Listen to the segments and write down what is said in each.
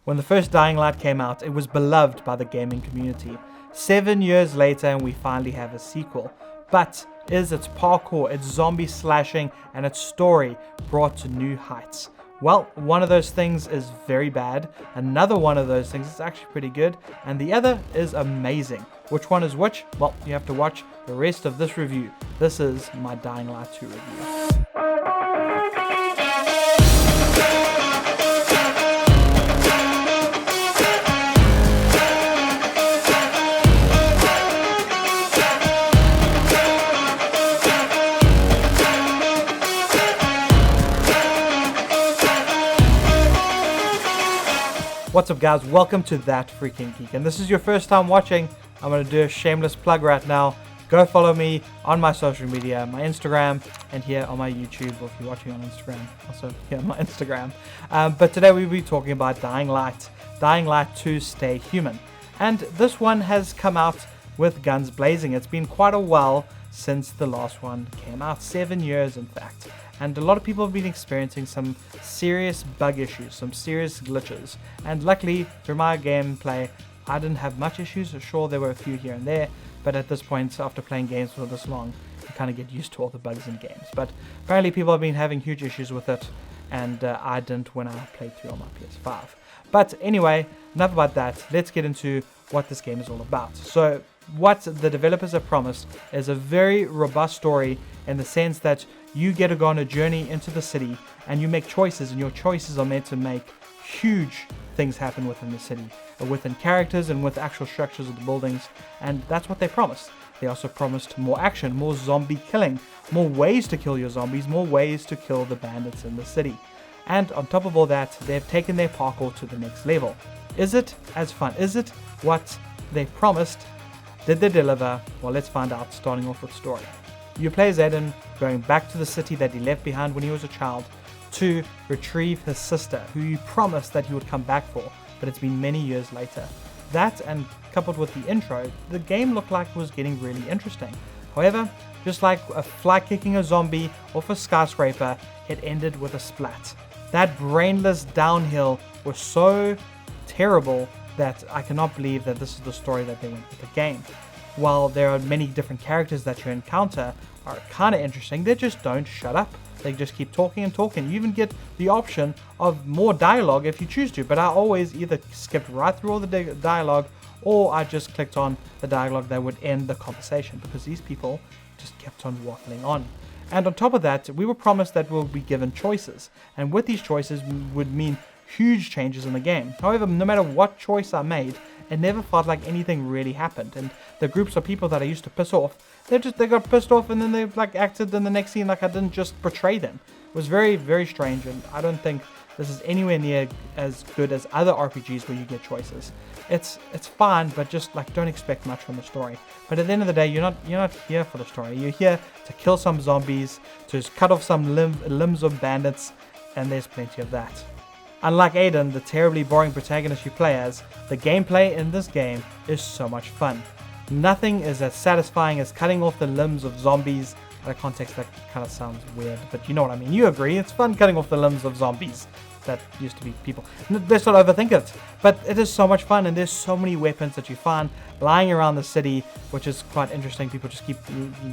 When the first Dying Light came out, it was beloved by the gaming community. 7 years later and we finally have a sequel. But is its parkour, its zombie slashing, and its story brought to new heights? Well, one of those things is very bad, another one of those things is actually pretty good, and the other is amazing. Which one is which? Well, you have to watch the rest of this review. This is my Dying Light 2 review. What's up guys, welcome to That Freaking Geek, and this is your first time watching. I'm going to do a shameless plug right now. Go follow me on my social media, my Instagram, and here on my YouTube, or if you're watching on Instagram, also here on my Instagram. But today we'll be talking about Dying Light 2 Stay Human. And this one has come out with guns blazing. It's been quite a while since the last one came out, 7 years in fact. And a lot of people have been experiencing some serious bug issues, some serious glitches. And luckily, through my gameplay, I didn't have much issues. Sure, there were a few here and there, but at this point, after playing games for this long, you kind of get used to all the bugs in games. But apparently people have been having huge issues with it, and I didn't when I played through on my PS5. But anyway, enough about that. Let's get into what this game is all about. So what the developers have promised is a very robust story in the sense that you get to go on a journey into the city and you make choices, and your choices are meant to make huge things happen within the city, within characters and with actual structures of the buildings, and that's what they promised. They also promised more action, more zombie killing, more ways to kill your zombies, more ways to kill the bandits in the city. And on top of all that, they've taken their parkour to the next level. Is it as fun? Is it what they promised? Did they deliver? Well, let's find out, starting off with story. You play as Aiden going back to the city that he left behind when he was a child to retrieve his sister, who he promised that he would come back for, but it's been many years later. That, and coupled with the intro, the game looked like it was getting really interesting. However, just like a fly kicking a zombie off a skyscraper, it ended with a splat. That brainless downhill was so terrible that I cannot believe that this is the story that they went with the game. While there are many different characters that you encounter are kind of interesting, they just don't shut up. They just keep talking and talking. You even get the option of more dialogue if you choose to, but I always either skipped right through all the dialogue, or I just clicked on the dialogue that would end the conversation, because these people just kept on waffling on. And on top of that, we were promised that we'll be given choices, and with these choices would mean huge changes in the game. However, no matter what choice I made, it never felt like anything really happened. And the groups of people that I used to piss off, they got pissed off, and then they acted in the next scene like I didn't just betray them. It was very, very strange, and I don't think this is anywhere near as good as other RPGs where you get choices. It's fine, but just don't expect much from the story. But at the end of the day, you're not here for the story. You're here to kill some zombies, to cut off some limbs of bandits, and there's plenty of that. Unlike Aiden, the terribly boring protagonist you play as, the gameplay in this game is so much fun. Nothing is as satisfying as cutting off the limbs of zombies. Out of context, that kind of sounds weird, but you know what I mean. You agree, it's fun cutting off the limbs of zombies that used to be people. Let's not overthink it, but it is so much fun, and there's so many weapons that you find lying around the city, which is quite interesting. People just keep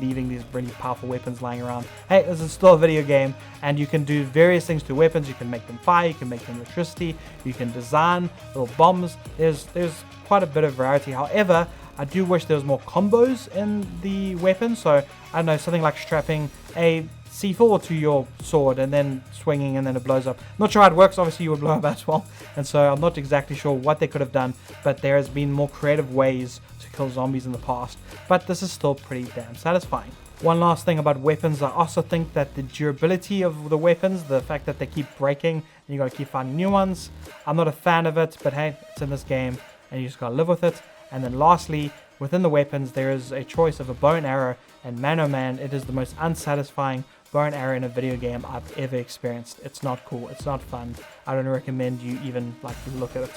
leaving these really powerful weapons lying around. Hey, this is still a video game, and you can do various things to weapons. You can make them fire, you can make them electricity, you can design little bombs. There's quite a bit of variety. However, I do wish there was more combos in the weapon. So I don't know, something like strapping a C4 to your sword and then swinging and then it blows up. Not sure how it works. Obviously you would blow up as well, and so I'm not exactly sure what they could have done, but there has been more creative ways to kill zombies in the past, but this is still pretty damn satisfying. One last thing about weapons, I also think that the durability of the weapons, the fact that they keep breaking and you gotta keep finding new ones, I'm not a fan of it, but hey, it's in this game and you just gotta live with it. And then lastly, within the weapons, there is a choice of a bow and arrow, and man oh man, it is the most unsatisfying bow and arrow in a video game I've ever experienced. It's not cool, it's not fun. I don't recommend you even look at it.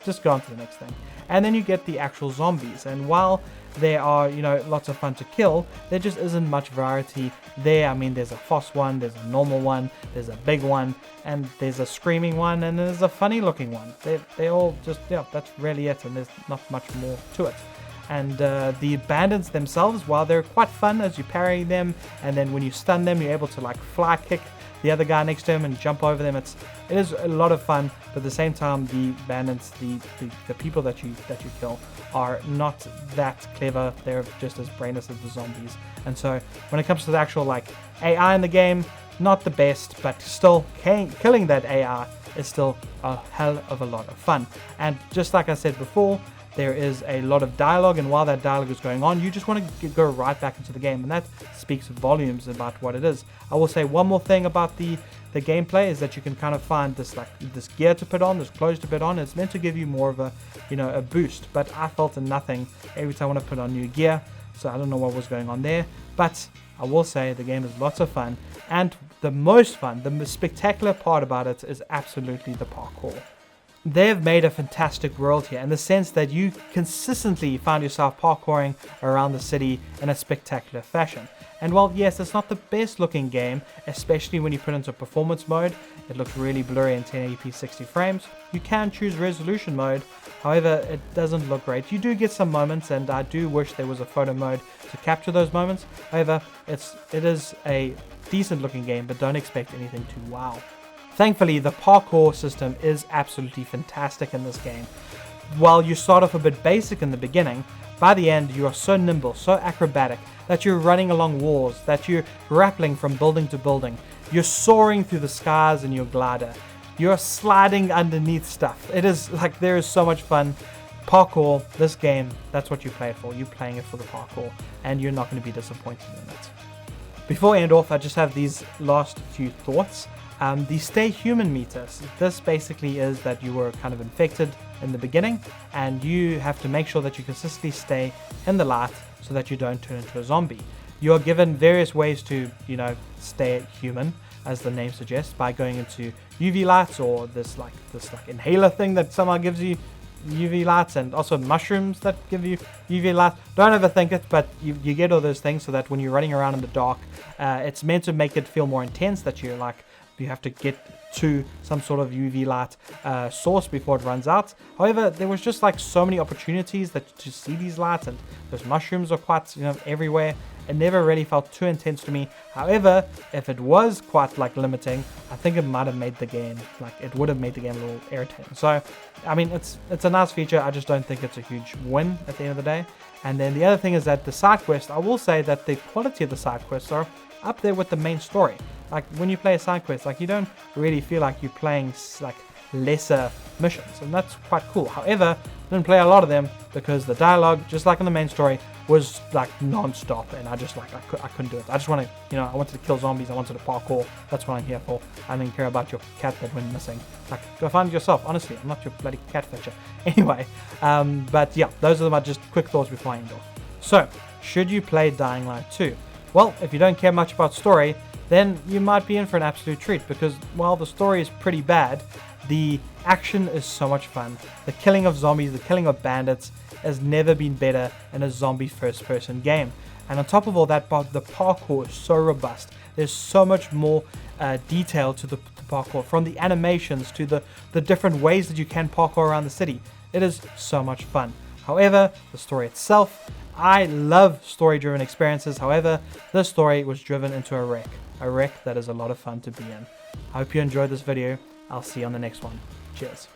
just go on to the next thing. And then you get the actual zombies, and while they are, you know, lots of fun to kill, there just isn't much variety there. I mean, there's a fast one, there's a normal one, there's a big one, and there's a screaming one, and there's a funny looking one. They all just, yeah, that's really it, and there's not much more to it. And the bandits themselves, while they're quite fun as you parry them, and then when you stun them, you're able to like fly kick the other guy next to him and jump over them. It is a lot of fun, but at the same time, the bandits, the people that you kill, are not that clever. They're just as brainless as the zombies. And so when it comes to the actual like AI in the game, not the best, but still killing that AI is still a hell of a lot of fun. And just like I said before, there is a lot of dialogue, and while that dialogue is going on, you just want to go right back into the game, and that speaks volumes about what it is. I will say one more thing about the gameplay is that you can kind of find this gear to put on, this clothes to put on. It's meant to give you more of a, you know, a boost, but I felt nothing every time when I put on new gear, so I don't know what was going on there. But I will say the game is lots of fun, and the most fun, the most spectacular part about it is absolutely the parkour. They've made a fantastic world here in the sense that you consistently find yourself parkouring around the city in a spectacular fashion. And while yes, it's not the best looking game, especially when you put into performance mode, it looks really blurry in 1080p 60 frames. You can choose resolution mode, however it doesn't look great. You do get some moments, and I do wish there was a photo mode to capture those moments. However, it is a decent looking game, but don't expect anything too wow. Thankfully, the parkour system is absolutely fantastic in this game. While you start off a bit basic in the beginning, by the end you are so nimble, so acrobatic, that you're running along walls, that you're grappling from building to building, you're soaring through the skies in your glider, you're sliding underneath stuff. It is like, there is so much fun. Parkour, this game, that's what you play it for. You're playing it for the parkour, and you're not going to be disappointed in it. Before I end off, I just have these last few thoughts. The stay human meter, this basically is that you were kind of infected in the beginning, and you have to make sure that you consistently stay in the light so that you don't turn into a zombie. You are given various ways to, you know, stay human, as the name suggests, by going into UV lights, or this inhaler thing that somehow gives you UV lights, and also mushrooms that give you UV lights. Don't overthink it, but you get all those things so that when you're running around in the dark, it's meant to make it feel more intense, that you're like, you have to get to some sort of UV light source before it runs out. However, there was just like so many opportunities to see these lights, and those mushrooms are quite, you know, everywhere. It never really felt too intense to me. However, if it was quite like limiting, I think it might have made the game, like it would have made the game a little irritating. So, I mean, it's a nice feature. I just don't think it's a huge win at the end of the day. And then the other thing is that the side quests, I will say that the quality of the side quests are up there with the main story. Like when you play a side quest, like you don't really feel like you're playing like lesser missions, and that's quite cool. However, I didn't play a lot of them because the dialogue, just like in the main story, was like non-stop, and I just like I couldn't do it. I just want to, you know, I wanted to kill zombies, I wanted to parkour. That's what I'm here for. I didn't care about your cat that went missing. Like, go find it yourself. Honestly, I'm not your bloody cat fetcher. Anyway, but yeah, those are my just quick thoughts before I end off. So, should you play Dying Light 2? Well, if you don't care much about story, then you might be in for an absolute treat, because while the story is pretty bad, the action is so much fun. The killing of zombies, the killing of bandits has never been better in a zombie first-person game. And on top of all that, the parkour is so robust. There's so much more detail to the parkour, from the animations to the different ways that you can parkour around the city. It is so much fun. However, the story itself, I love story-driven experiences. However, this story was driven into a wreck that is a lot of fun to be in. I hope you enjoyed this video. I'll see you on the next one. Cheers.